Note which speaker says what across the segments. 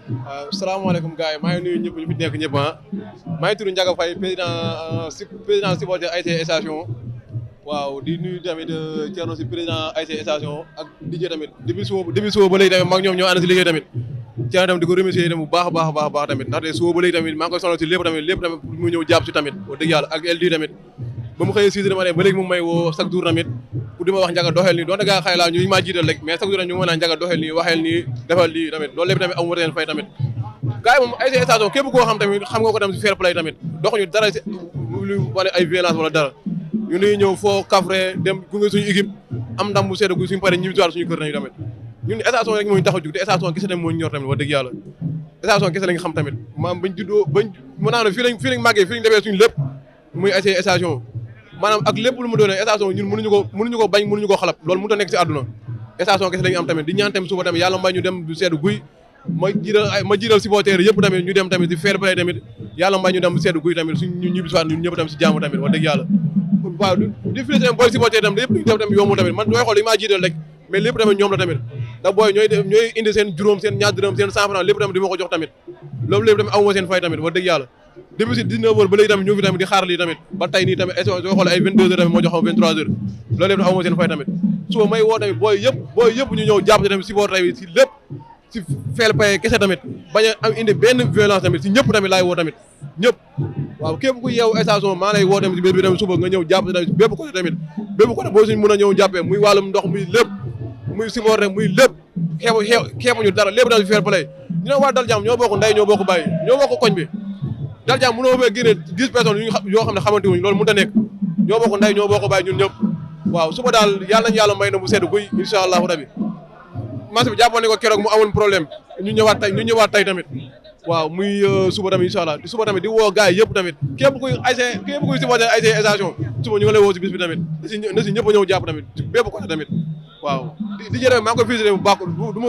Speaker 1: waaw salaamaaleykum gars yi maa ngi nuyu ñëpp ñu fi nekk ñëpp maa ngi tudd Ndiaga Faye président supporter ASC Station waaw di nuyu tamit Thierno si président ASC Station ak DJ tamit depuis suba ba léegi tamit maa ngi ñoom ñoo ànd si liggéey tamit Thierno tamit di ko remercier tamit bu baax a baax tamit ndaxte suba ba léegi tamit maa ngi koy sonal si lépp tamit pour mu ñëw jàpp si tamit wax dëgg yàlla ak LD tamit ba mu xëyee 6 heures ba léegi mu may woo chaque jour tamit pour di ma wax Ndiaga doxel nii doonte gaa xëy laa ñu maa jiital rek mais chaque jour ñu mën a Ndiaga doxel nii waxeel nii defal lii tamit loolu lépp tamit amu ma fay tamit gars yi moom ASC Station képp koo xam tamit xam nga ko tamit si fair play tamit doxuñu dara si lu wane ay violence wala dara ñu nuy ñëw foo kafre dem gunge suñu équipe am ndam bu seddu suñu paree ñibbi suñu kër nañu tamit ñun Station rek moo ñu tax a jug te Station kese tamit moo ñu ñor tamit wax dëgg yàlla Station kese lañ xam tamit maanaam bañ juddoo bañ mën naa ne fii lañ màggee fii lañ defee suñu lépp muy ASC Station maanaam ak lépp lu mu doonee Station ñun mënuñu ko bañ mënuñu ko xalab loolu mënut a nekk si àdduna Station kese lañu am tamit di ñaan tamit suba tamit yàlla mbay ñu dem du seddu guy ma jiital supporter yëpp tamit ñu dem tamit di fair play tamit yàlla mbay ñu dem seddu guy tamit suñ ñu ñibbi si waat ñun ñëpp tamit si jàmm tamit wax dëgg yàlla waaw di félicité booy supporter tamit lépp ñu def tamit yombu tamit man dooy xool dañu maa jiital rek mais lépp tamit ñoom la tamit ndax booy ñooy indi seen juróom seen ñaar dërëm seen 100 francs lépp tamit di ma ko jox tamit loolu lépp tamit amuma seen fay tamit wax dëgg yàlla depuis si 19 heures ba léegi tamit ñu fi tamit di xaar lii tamit ba tey nii tamit sooy xool ay 22 heures tamit moo jox 23 heures loolu lépp amuma seen fay tamit suba may woo tamit booy yëpp ñu ñëw jàpp si tamit supporter yi si lépp si fair play kese tamit bañ a am indi benn violence tamit si ñëpp tamit laay woo tamit ñëpp waaw képp ku yeewu Station maa lay woo tamit si bés bi tamit suba nga ñëw jàpp si tamit bépp côté tamit bépp côté boo suñ mën a ñëw jàppee muy wàllum ndox muy lépp muy supporter muy lépp xeebuñu dara lépp tamit si fair play ñu ne waa dal jàmm ñoo bokk ndey ñoo bokk bàyyi ñoo bokk koñ bi dal jàmm mënoo fee génne 10 personnes yoo xam ne xamante wuñ loolu mënut a nekk ñoo bokk ndey ñoo bokk bàyyi ñun ñëpp waaw suba daal yàlla nañu yàlla may na mu sedd guy incha allahu rabi match bi jàppoon ne ko keroog mu amoon problème ñu ñëwaat tey tamit waaw muy suba tamit incha allah suba tamit di woo gars yi yëpp tamit képp kuy supporter ASC Station suba ñu ngi lay woo si bis bi tamit na si ñëpp a ñëw jàpp tamit bépp côté tamit waaw di jërë maa ngi koy félicité bu baax du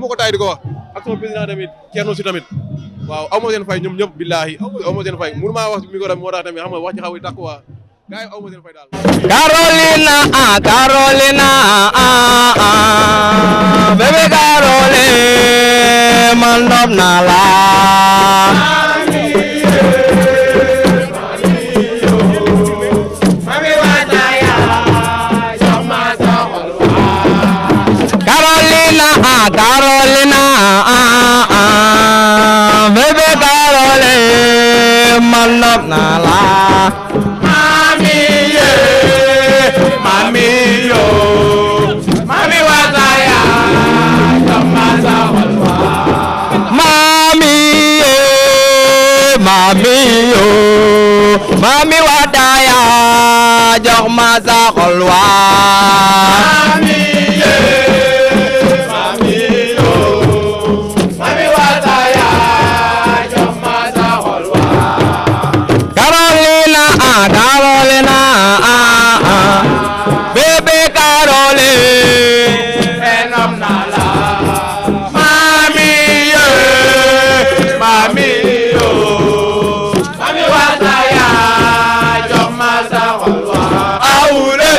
Speaker 1: ma ko taay di ko wax ak sama président tamit Thierno si tamit waaw aw ma seen fay ñoom ñëpp billaahi aw ma seen fay mënu maa wax micro moo tax tamit xam nga wax ci xaw yi tàkk waa gars yi aw ma seen fay daal
Speaker 2: Carolina bébé Caroline man nopp naa la Carolina bébé Caroline man nopp naa la mami yo mami wataya jomma sa xolwa mami yo mami wataya jomma sa xolwa Carolina bébé Caroline enom nala mami yo mami wataya jomma sa xolwa awule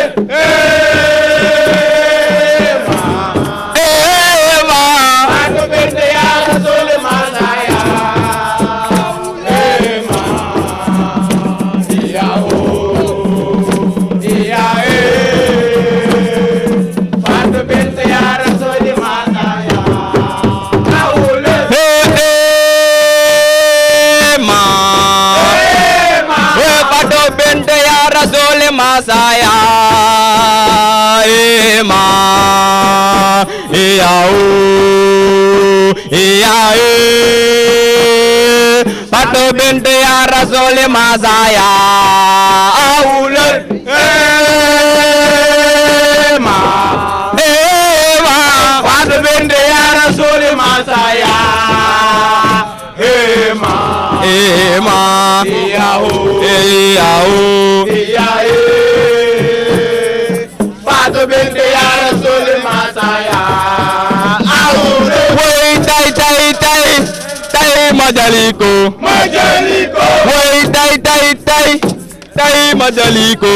Speaker 2: ma ando bende ya rasul masaya Masaya ema iau pato binte ya rasul Masaya aule ema pato binte ya rasul Masaya ema iau Pato bente ya rasul Masaya aure wey tay majaliko wey tay majaliko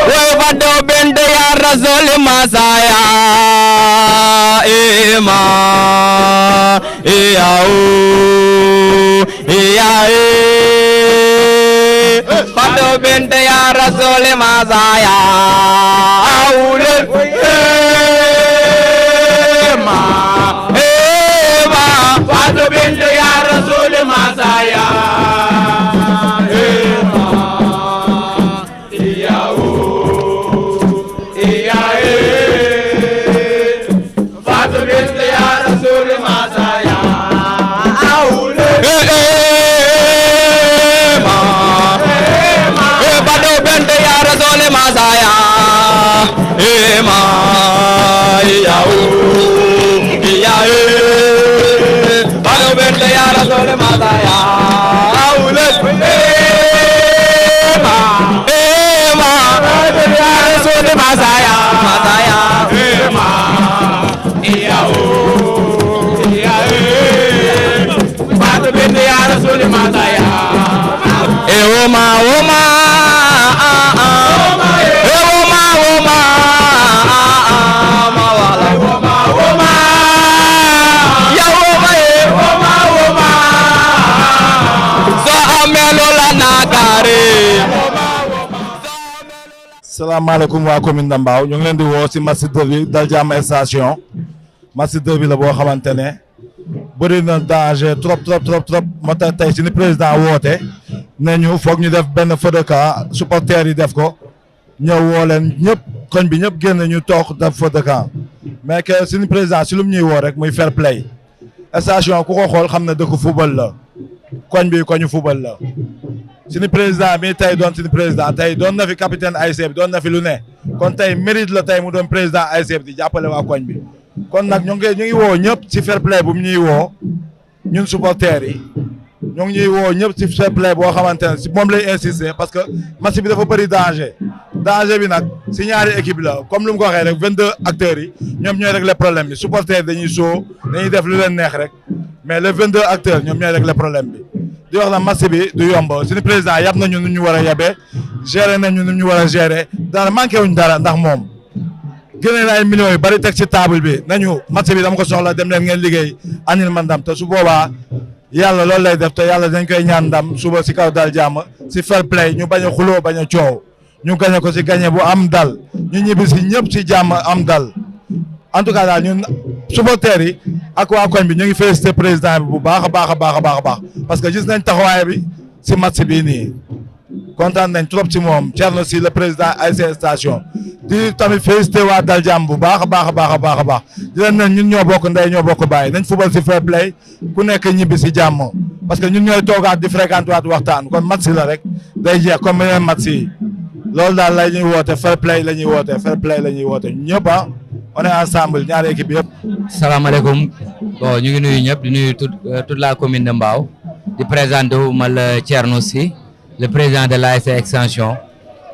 Speaker 2: wey pato bente ya rasul masaya ima iyau iyai Fatu binte ya rasul masaya aule ima ima Fatu binte ya rasul masaya Masaya, ema, yau, yau, baru benda ya Rasul Masaya, aulet, ema, ema, ya Rasul Masaya, Masaya, ema, yau, yau, baru benda ya Rasul Masaya, ema, ema.
Speaker 3: salaamaaleykum waa commune de Mbao ñu ngi leen di woo si match derby dal jàmm station match derby la boo xamante ne bëri na danger trop moo tax tey si ni président woote ne ñu foog ñu def benn feu de camp supporters yi def ko ñëw woo leen ñëpp koñ bi ñëpp génn ñu toog def feu de camp mais que si ni président si lu mu ñuy woo rek muy fair play station ku ko xool xam ne dëkk football la koñ bi koñu football la suñu président bi tey doon suñu président tey doon na fi capitaine ASC bi doon na fi lu ne kon tey mérite la tey mu doon président ASC bi di jàppale waa koñ bi kon nag ñu ngi woo ñëpp ci fair play bu mu ñuy woo ñun supporters yi ñu ngi ñuy woo ñëpp ci fair play boo xamante ne si moom lay insister parce que match bi dafa bëri danger bi nag si ñaari équipe la comme lu mu ko waxee rek 22 acteurs yi ñoom ñooy régler problème bi supporters dañuy soo dañuy def lu leen neex rek mais les 22 acteurs ñoom ñooy régler problème bi. di wax na match bi du yomb suñu président yab nañu nu ñu war a yebee gérer nañu nu ñu war a gérer dara manqué wuñ dara ndax moom génne na ay millions yu bari teg ci table bi nañu match bi dama ko soxla dem leen ngeen liggéey andil ma ndam te su boobaa yàlla loolu lay def te yàlla dañ koy ñaan ndam suba si kaw dal jàmm si fair play ñu bañ a xuloo bañ a coow ñu gañe ko si gañe bu am dal ñu ñibbi si ñëpp si jàmm am dal en tout cas daal ñun supporters yi ak waa koñ bi ñu ngi félicité président bi bu baax a baax parce que gis nañ taxawaay bi si match bii nii kontaan nañ trop si moom Thierno si le président ASC station di tamit félicité waa dal jàmm bu baax a baax di leen ne ñun ñoo bokk ndey ñoo bokk bàyyi nañ football si fair play ku nekk ñibbi si jàmm parce que ñun ñooy toogaat di fréquenté waat waxtaan kon match la rek day jeex comme yeneen match yi loolu daal la ñuy woote fair play la ñuy woote ñëpp on est ensemble ñaari équipe yëpp.
Speaker 4: salaamaaleykum bon ñu ngi nuyu ñëpp di nuyu toute la commune de Mbao di présenté wu ma la Thierno Sy le président de l'ASC extension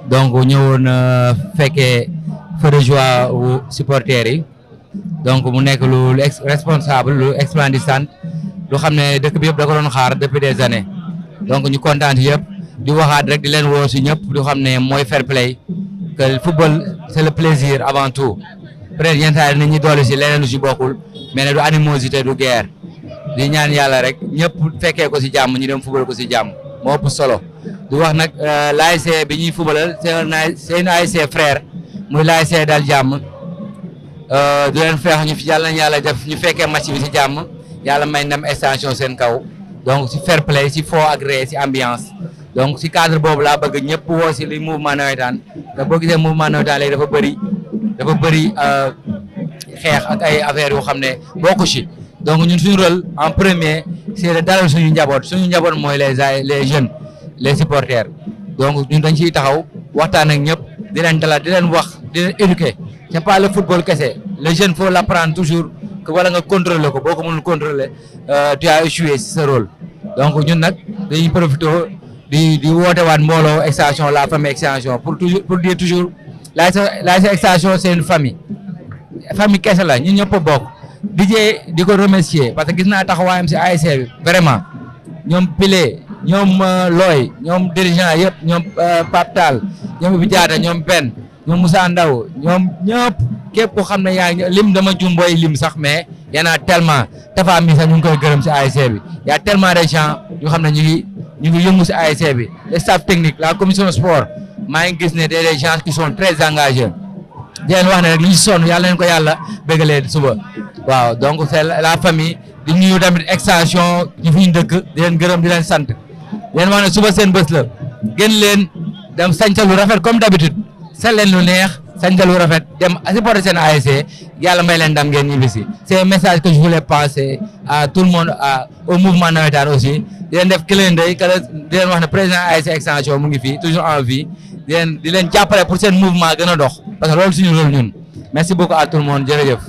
Speaker 4: donc ñëwoon fekkee feu de joie wu supporters yi donc mu nekk lu responsable lu splendissant lu xam ne dëkk bi yëpp da ko doon xaar depuis des années donc ñu kontaan yëpp di waxaat rek di leen woo si ñëpp di xam ne mooy fair play que le football c'est le plaisir avant tout. peut-être yenn saa yi nit ñi doole si leneen lu si bokkul mais ne du animosité du guerre di ñaan yàlla rek ñëpp fekkee ko si jàmm ñu dem fubal ko si jàmm moo ëpp solo di wax nag l'ASC bi ñuy fubalal c'est une ASC frère muy l'ASC dal jàmm di leen feex ñu fi yàlla nañ yàlla def ñu fekkee match bi si jàmm yàlla may ndam extension seen kaw donc si fair play si foo agréé si ambiance donc si cadre boobu laa bëgg ñëpp woo si li mouvement nawetaan te boo gisee mouvement nawetaan léegi dafa bëri xeex ak ay affaires yoo xam ne bokku ci donc ñun suñu rôle en premier c'est de dalal suñu njaboot mooy les jeunes les supporters donc ñun dañ ciy taxaw waxtaan ak ñëpp di leen dalal di leen wax di leen éduquer c'est pas le football kese le jeune faut l'apprendre toujours que wala nga contrôler ko boo ko mënul contrôler tu as échoué ci sa rôle donc ñun nag dañuy profiter di woote waat mbooloo extension la famille extension pour dire toujours l'ASC extension c'est une famille kese la ñun ñëpp a bokk di ko remercier parce que gis naa taxawaayam ci ASC bi vraiment ñoom Pile ñoom Looy ñoom dirigeant yëpp ñoom Pape Tall ñoom Ibi Diatta ñoom Ben ñoom Moussa Ndaw ñoom ñëpp képp ko xam ne yaa ngi lim dama jum booy lim sax mais y en a tellement Tafa mi sax ñu ngi koy gërëm si ASC bi y a tellement de gens ñu xam ne ñu ngi yëngu si ASC bi le staff technique la commission sport maa ngi gis ne des gens qui sont très engagés di leen wax ne rek li ñu sonn yàlla leen ko yàlla bégalee suba waaw donc c'est la famille di nuyu tamit extension ñu fi ñu dëkk di leen gërëm di leen sant di leen wax ne suba seen bés la gën leen dem sañca lu rafet comme d'habitude sa leen lu neex sañca lu rafet dem supporter seen ASC yàlla may leen ndam ngeen ñibbi si c'est un message que je voulais passer à tout le monde au mouvement navétane aussi di leen def clin d'œil di leen wax ne président ASC extension mu ngi fii toujours en vie di leen jàppale pour seen mouvement gën a dox parce que loolu suñu rôle ñun merci beaucoup à tout le monde jërëjëf